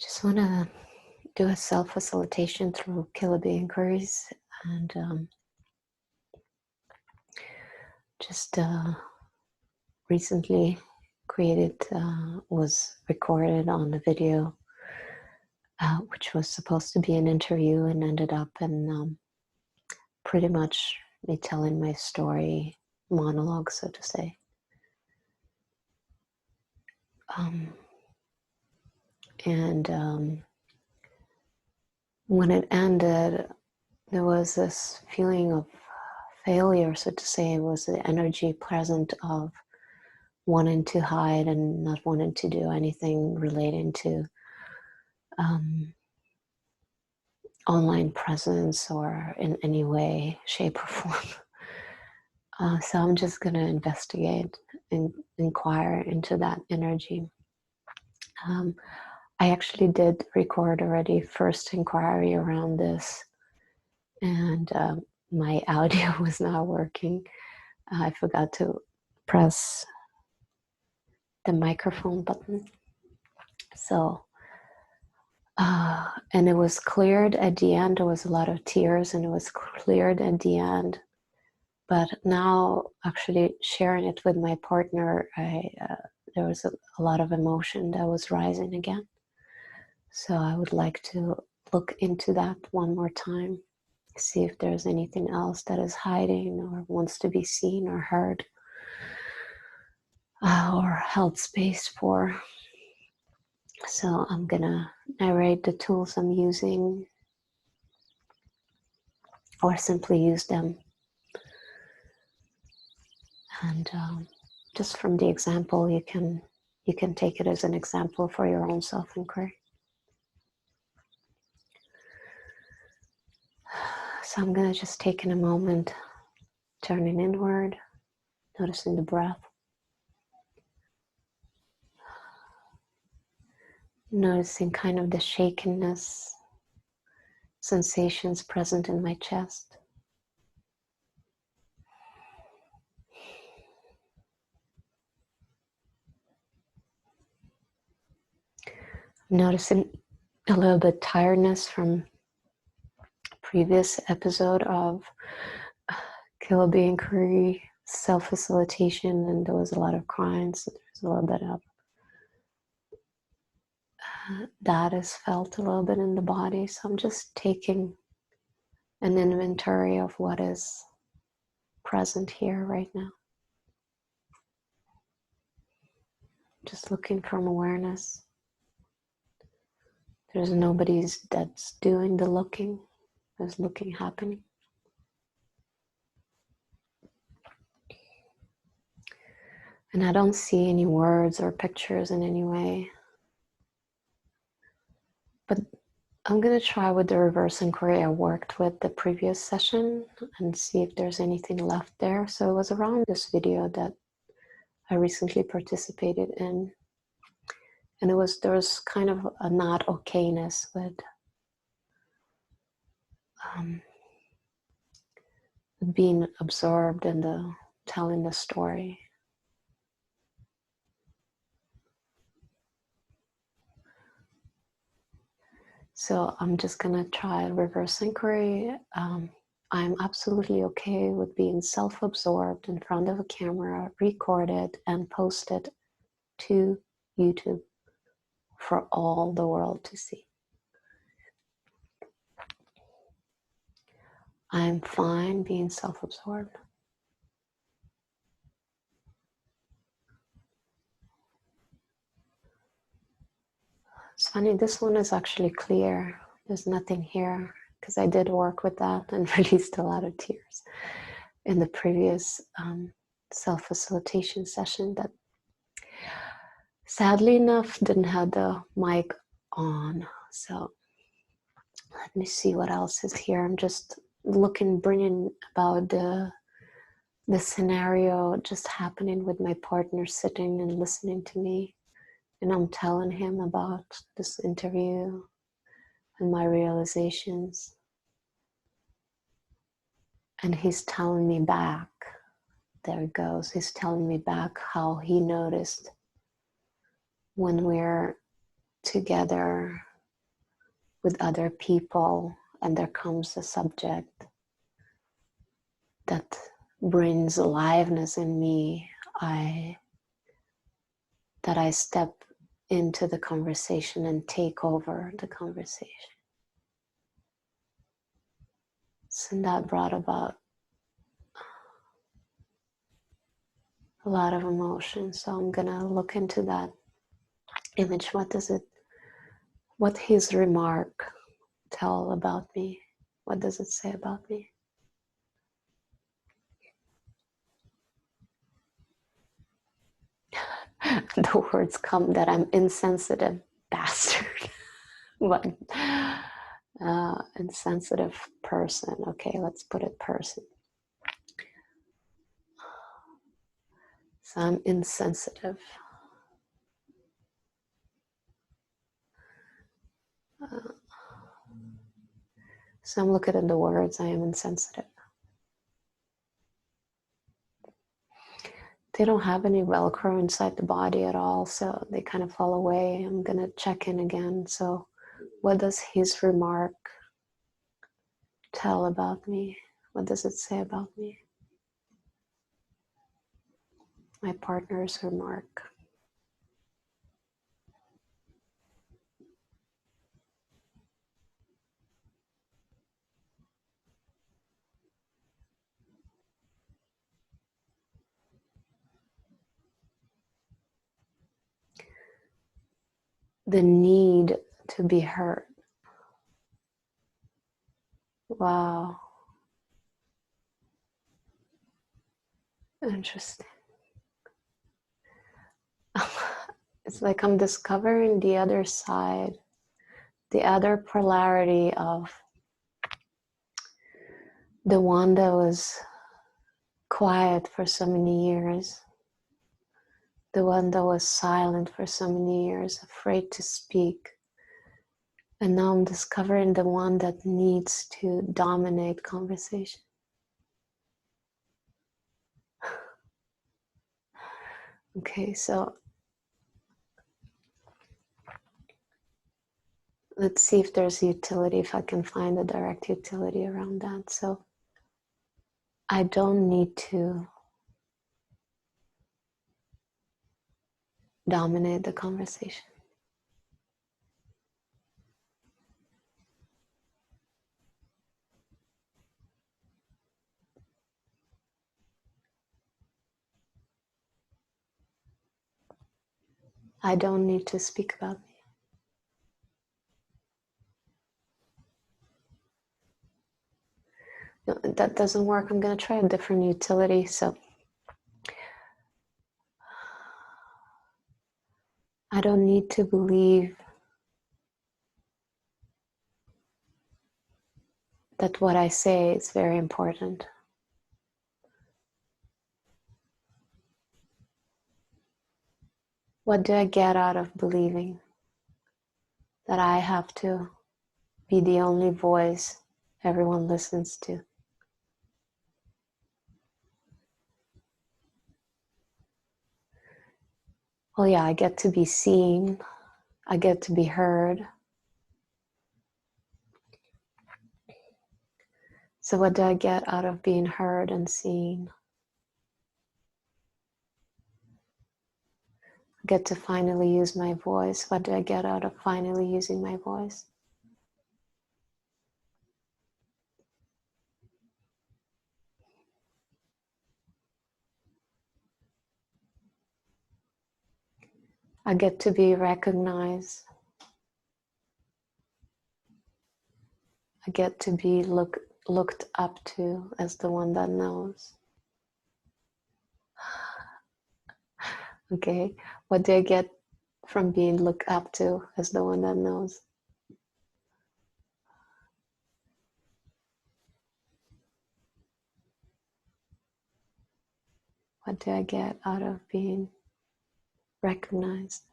Just want to do a self-facilitation through Kiloby inquiries, and just recently created, was recorded on a video, which was supposed to be an interview and ended up in pretty much me telling my story, monologue, so to say. When it ended, there was this feeling of failure, so to say. It was the energy present of wanting to hide and not wanting to do anything relating to online presence or in any way, shape, or form. So I'm just going to investigate and inquire into that energy. I actually did record already first inquiry around this, and my audio was not working. I forgot to press the microphone button. So, and it was cleared at the end. There was a lot of tears, and it was cleared at the end. But now, actually sharing it with my partner, there was a lot of emotion that was rising again. So I would like to look into that one more time, see if there's anything else that is hiding or wants to be seen or heard, or held space for. So I'm gonna narrate the tools I'm using, or simply use them. And just from the example, you can take it as an example for your own self-inquiry. So I'm gonna just take in a moment, turning inward, noticing the breath. Noticing kind of the shakenness, sensations present in my chest. Noticing a little bit tiredness from previous episode of Kiloby inquiry, self-facilitation, and there was a lot of crying, so there's a little bit of that is felt a little bit in the body. So I'm just taking an inventory of what is present here right now. Just looking from awareness. There's nobody's that's doing the looking. There's looking happening. And I don't see any words or pictures in any way. But I'm going to try with the reverse inquiry I worked with the previous session and see if there's anything left there. So it was around this video that I recently participated in. And there was kind of a not okayness with being absorbed in the telling the story. So I'm just gonna try reverse inquiry. I'm absolutely okay with being self-absorbed in front of a camera, recorded and posted to YouTube for all the world to see. I'm fine being self-absorbed. It's funny, this one is actually clear. There's nothing here, because I did work with that and released a lot of tears in the previous self-facilitation session that sadly enough didn't have the mic on. So let me see what else is here. I'm just bringing about the scenario just happening with my partner sitting and listening to me. And I'm telling him about this interview and my realizations. And he's telling me back, there it goes, he's telling me back how he noticed when we're together with other people, and there comes a subject that brings aliveness in me, that I step into the conversation and take over the conversation. So that brought about a lot of emotion. So I'm gonna look into that image. What his remark tell about me? What does it say about me? The words come that I'm insensitive bastard. But insensitive person. Okay, let's put it person. So I'm insensitive. So I'm looking at the words, I am insensitive. They don't have any Velcro inside the body at all, so they kind of fall away. I'm gonna check in again. So what does his remark tell about me? What does it say about me? My partner's remark. The need to be heard. Wow. Interesting. It's like I'm discovering the other side, the other polarity of the one that was quiet for so many years, the one that was silent for so many years, afraid to speak. And now I'm discovering the one that needs to dominate conversation. Okay, so let's see if there's utility, if I can find a direct utility around that. So I don't need to dominate the conversation. I don't need to speak about me. No, that doesn't work. I'm going to try a different utility. So I don't need to believe that what I say is very important. What do I get out of believing that I have to be the only voice everyone listens to? Well, yeah, I get to be seen. I get to be heard. So what do I get out of being heard and seen? I get to finally use my voice. What do I get out of finally using my voice? I get to be recognized. I get to be looked up to as the one that knows. Okay, what do I get from being looked up to as the one that knows? What do I get out of being recognized?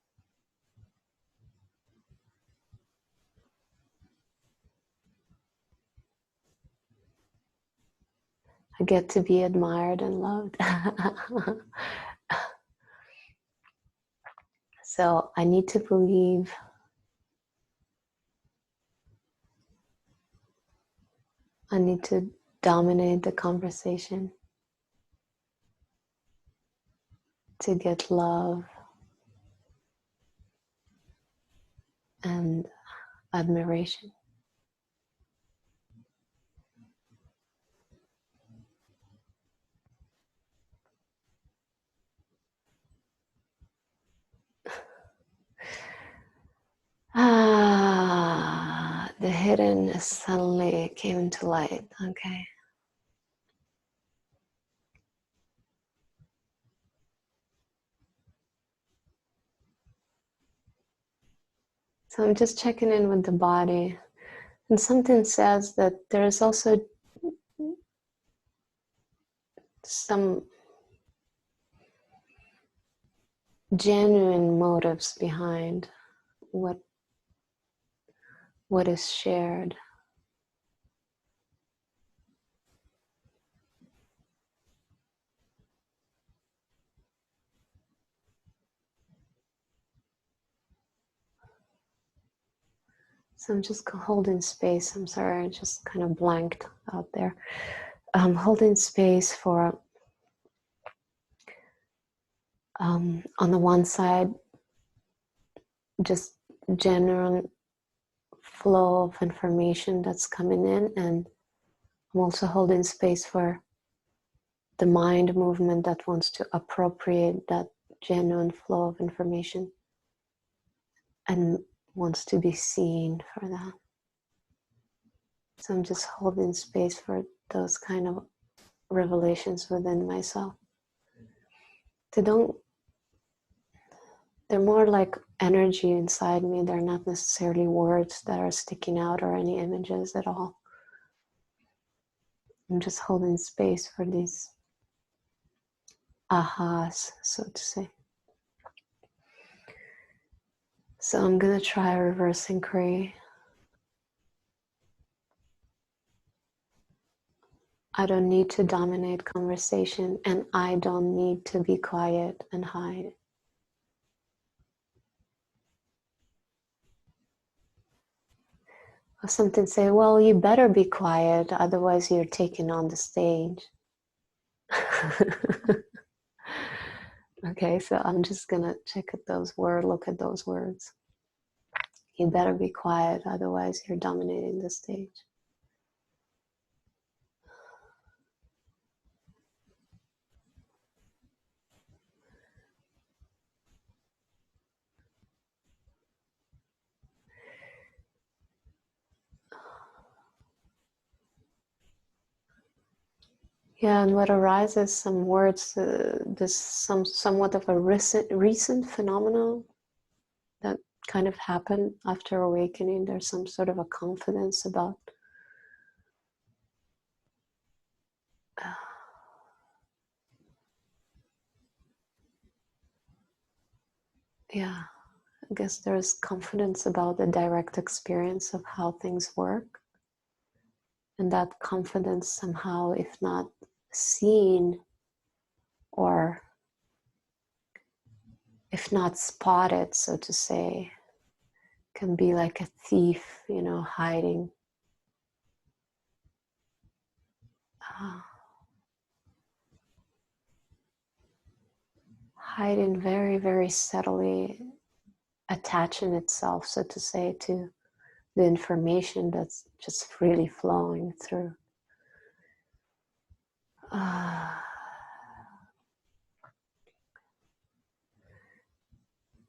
I get to be admired and loved. So I need to believe I need to dominate the conversation to get love and admiration. The hidden suddenly came to light. Okay. So I'm just checking in with the body. And something says that there's also some genuine motives behind what is shared. So I'm just holding space. I'm sorry, I just kind of blanked out there. Holding space for, on the one side, just general flow of information that's coming in, and I'm also holding space for the mind movement that wants to appropriate that genuine flow of information and wants to be seen for that. So I'm just holding space for those kind of revelations within myself. They're more like energy inside me. They're not necessarily words that are sticking out or any images at all. I'm just holding space for these ahas, so to say. So I'm going to try reverse inquiry. I don't need to dominate conversation, and I don't need to be quiet and hide. Or something say, well, you better be quiet, otherwise you're taking on the stage. Okay, so I'm just gonna check at those words, look at those words. You better be quiet, otherwise you're dominating the stage. Yeah, and what arises, some words, this somewhat of a recent phenomenon that kind of happened after awakening. There's some sort of a confidence about yeah, I guess there's confidence about the direct experience of how things work. And that confidence somehow, if not seen or if not spotted, so to say, can be like a thief, hiding. Hiding very, very subtly, attaching itself, so to say, to the information that's just freely flowing through.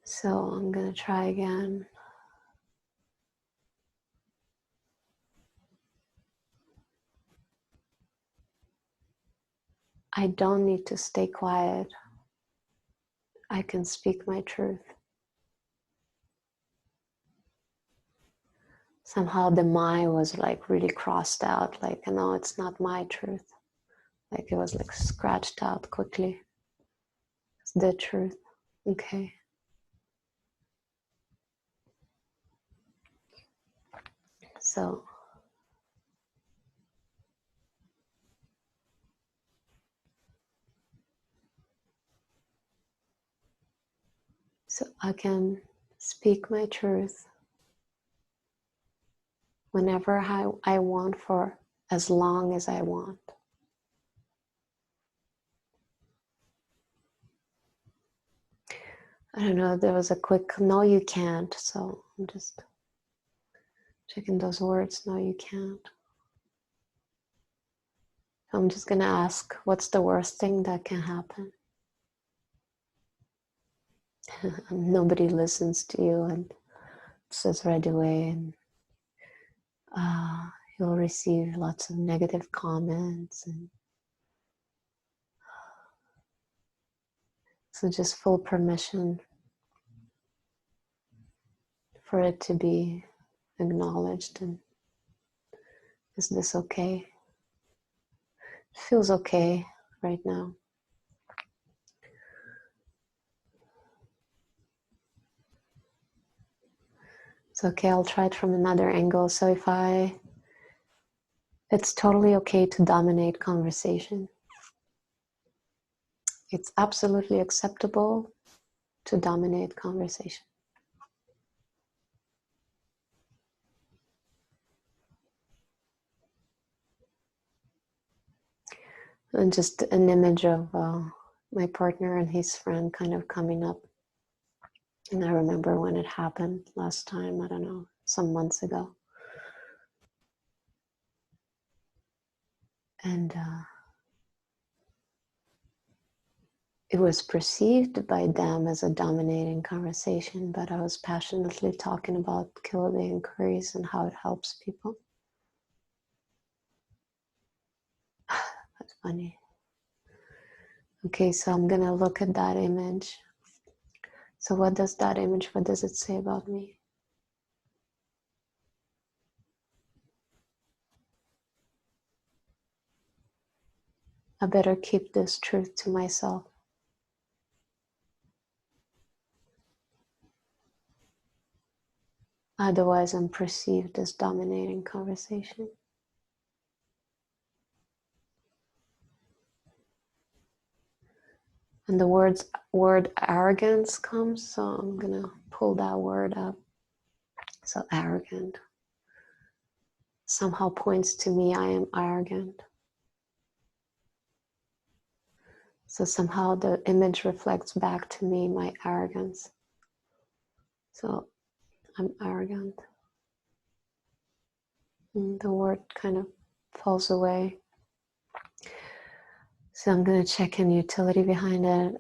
So I'm going to try again. I don't need to stay quiet. I can speak my truth. Somehow the my was like really crossed out, like, no, it's not my truth. Like it was like scratched out quickly. It's the truth. Okay. So I can speak my truth whenever I want for as long as I want. I don't know, there was a quick, no you can't, so I'm just checking those words, no you can't. I'm just gonna ask, what's the worst thing that can happen? Nobody listens to you and says right away, and you'll receive lots of negative comments, and so just full permission for it to be acknowledged. And is this okay? It feels okay right now. It's okay, I'll try it from another angle. So it's totally okay to dominate conversation. It's absolutely acceptable to dominate conversation. And just an image of my partner and his friend kind of coming up. And I remember when it happened last time, I don't know, some months ago. And it was perceived by them as a dominating conversation, but I was passionately talking about Kiloby inquiries and how it helps people. That's funny. Okay, so I'm gonna look at that image. So what does that image, what does it say about me? I better keep this truth to myself. Otherwise, I'm perceived as dominating conversation. And the word arrogance comes, so I'm gonna pull that word up. So arrogant somehow points to me, I am arrogant. So somehow the image reflects back to me my arrogance. So I'm arrogant. And the word kind of falls away. So I'm going to check in utility behind it.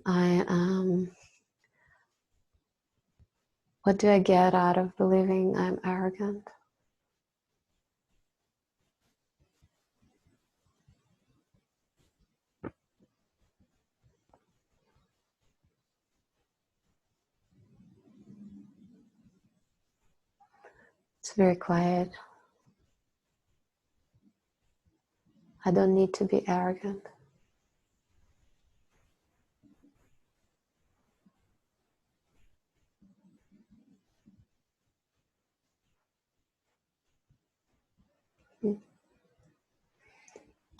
What do I get out of believing I'm arrogant? It's very quiet. I don't need to be arrogant.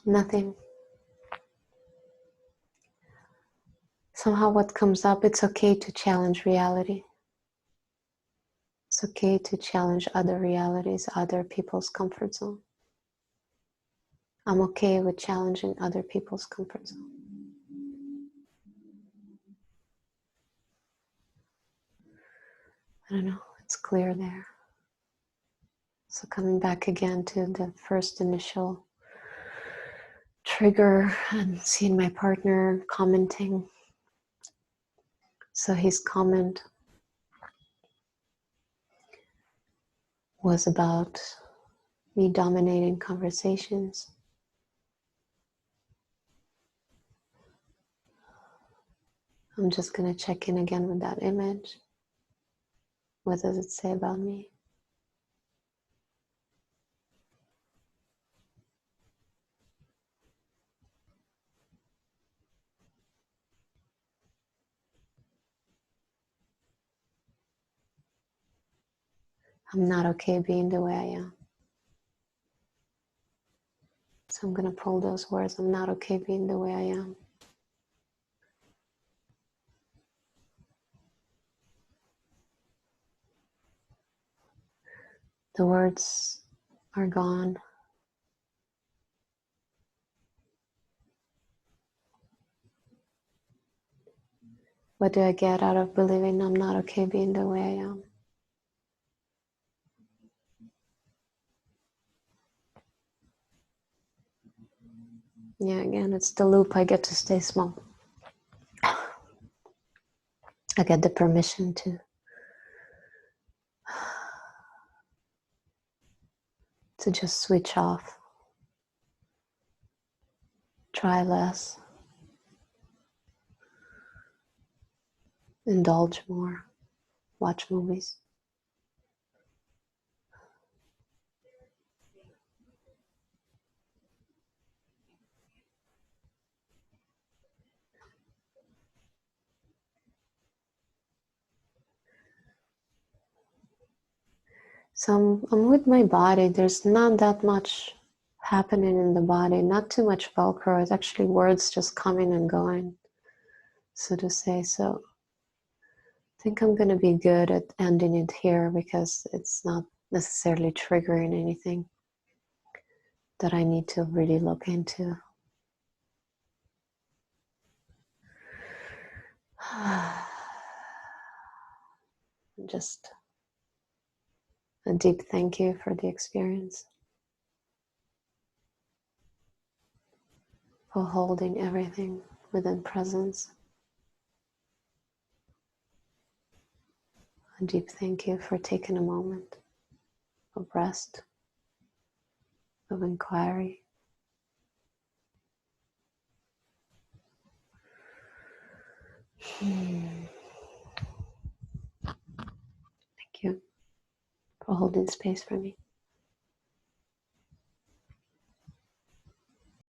Nothing. Somehow what comes up, it's okay to challenge reality. It's okay to challenge other realities, other people's comfort zone. I'm okay with challenging other people's comfort zone. I don't know, it's clear there. So coming back again to the first initial trigger and seeing my partner commenting. So his comment was about me dominating conversations. I'm just going to check in again with that image. What does it say about me? I'm not okay being the way I am. So I'm going to pull those words. I'm not okay being the way I am. The words are gone. What do I get out of believing I'm not okay being the way I am? Yeah, again, it's the loop. I get to stay small. I get the permission to just switch off, try less, indulge more, watch movies. So I'm with my body. There's not that much happening in the body, not too much Velcro. It's actually words just coming and going, so to say. So I think I'm going to be good at ending it here because it's not necessarily triggering anything that I need to really look into. Just a deep thank you for the experience, for holding everything within presence. A deep thank you for taking a moment of rest, of inquiry. Thank you for holding space for me.